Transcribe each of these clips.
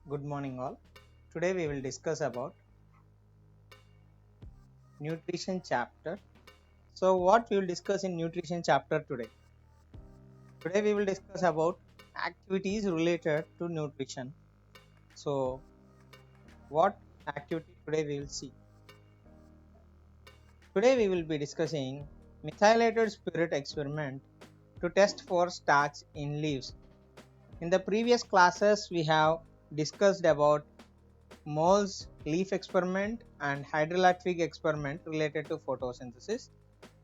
Good morning all. Today we will discuss about nutrition chapter. So what we will discuss in nutrition chapter today? Today we will discuss about activities related to nutrition. So what activity today we will see? Today we will be discussing methylated spirit experiment to test for starch in leaves. In the previous classes we have discussed about Moll's leaf experiment and hydroelectric experiment related to photosynthesis.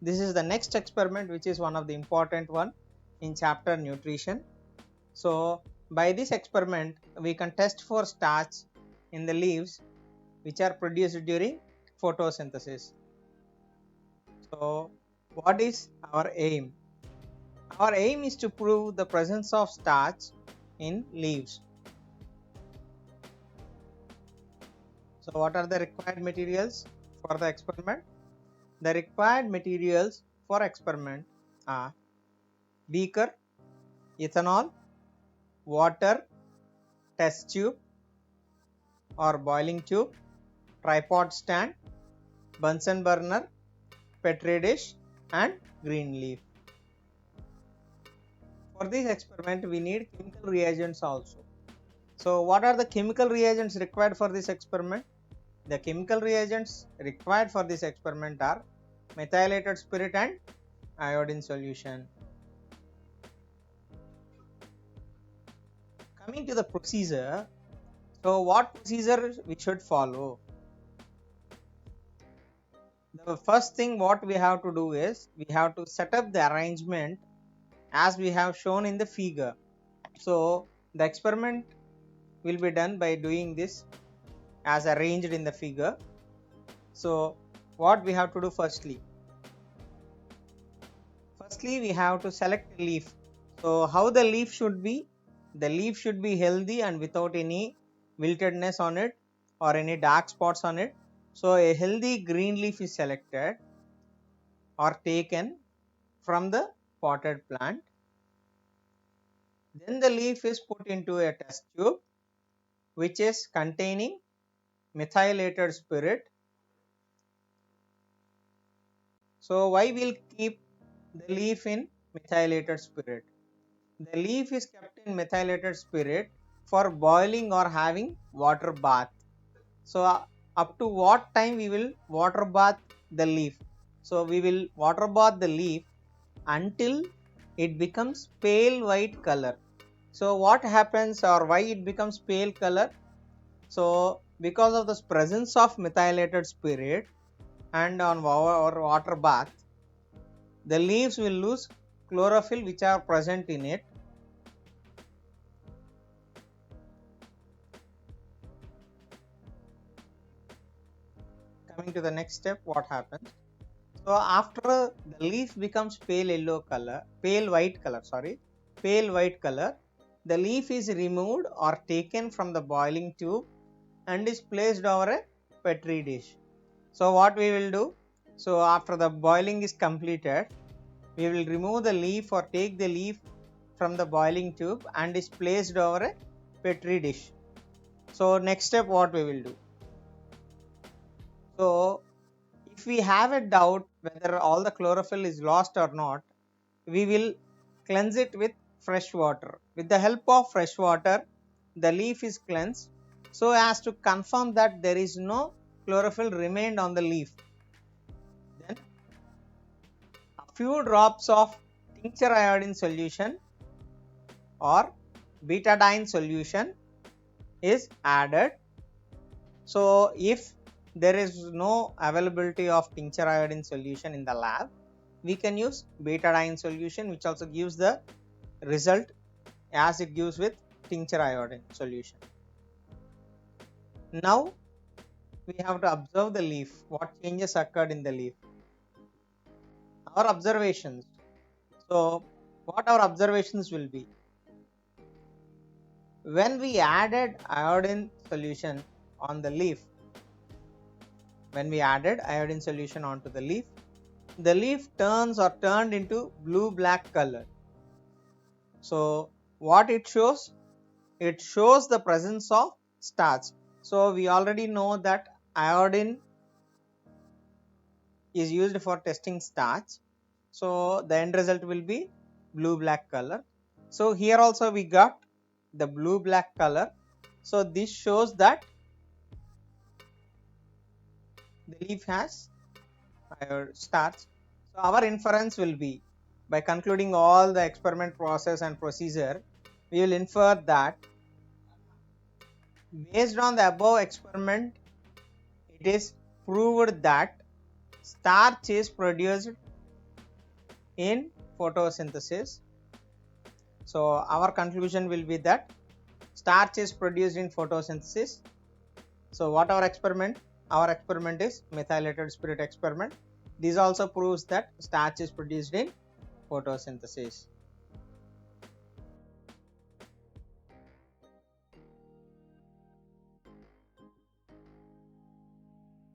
This is the next experiment, which is one of the important one in chapter nutrition. So by this experiment we can test for starch in the leaves which are produced during photosynthesis. So what is our aim? Our aim is to prove the presence of starch in leaves. So what are the required materials for the experiment? The required materials for experiment are beaker, ethanol, water, test tube or boiling tube, tripod stand, Bunsen burner, petri dish and green leaf. For this experiment we need chemical reagents also. So what are the chemical reagents required for this experiment? The chemical reagents required for this experiment are methylated spirit and iodine solution. Coming to the procedure, so what procedure we should follow? The first thing what we have to do is we have to set up the arrangement as we have shown in the figure. So the experiment will be done by doing this as arranged in the figure. So what we have to do firstly we have to select a leaf. So how the leaf should be? The leaf should be healthy and without any wiltedness on it or any dark spots on it. So a healthy green leaf is selected or taken from the potted plant. Then the leaf is put into a test tube which is containing methylated spirit. So why we'll keep the leaf in methylated spirit? The leaf is kept in methylated spirit for boiling or having water bath. So up to what time we will water bath the leaf? So we will water bath the leaf until it becomes pale white color. So what happens or why it becomes pale color? So because of the presence of methylated spirit and on water bath, the leaves will lose chlorophyll which are present in it. Coming to the next step, what happens? So after the leaf becomes pale white color, the leaf is removed or taken from the boiling tube and is placed over a petri dish. So what we will do? So after the boiling is completed, we will remove the leaf or take the leaf from the boiling tube and is placed over a petri dish. So next step what we will do? So if we have a doubt whether all the chlorophyll is lost or not, we will cleanse it with fresh water. With the help of fresh water, the leaf is cleansed so as to confirm that there is no chlorophyll remained on the leaf. Then a few drops of tincture iodine solution or betadine solution is added. So if there is no availability of tincture iodine solution in the lab, we can use betadine solution, which also gives the result as it gives with tincture iodine solution. Now we have to observe the leaf, what changes occurred in the leaf. Our observations. So what our observations will be? When we added iodine solution on the leaf, onto the leaf turns or turned into blue-black color. So what it shows? It shows the presence of starch. So we already know that iodine is used for testing starch. So the end result will be blue black color. So here also we got the blue black color. So this shows that the leaf has starch. So our inference will be, by concluding all the experiment process and procedure, we will infer that based on the above experiment, it is proved that starch is produced in photosynthesis. So our conclusion will be that starch is produced in photosynthesis. So what our experiment? Our experiment is methylated spirit experiment. This also proves that starch is produced in photosynthesis.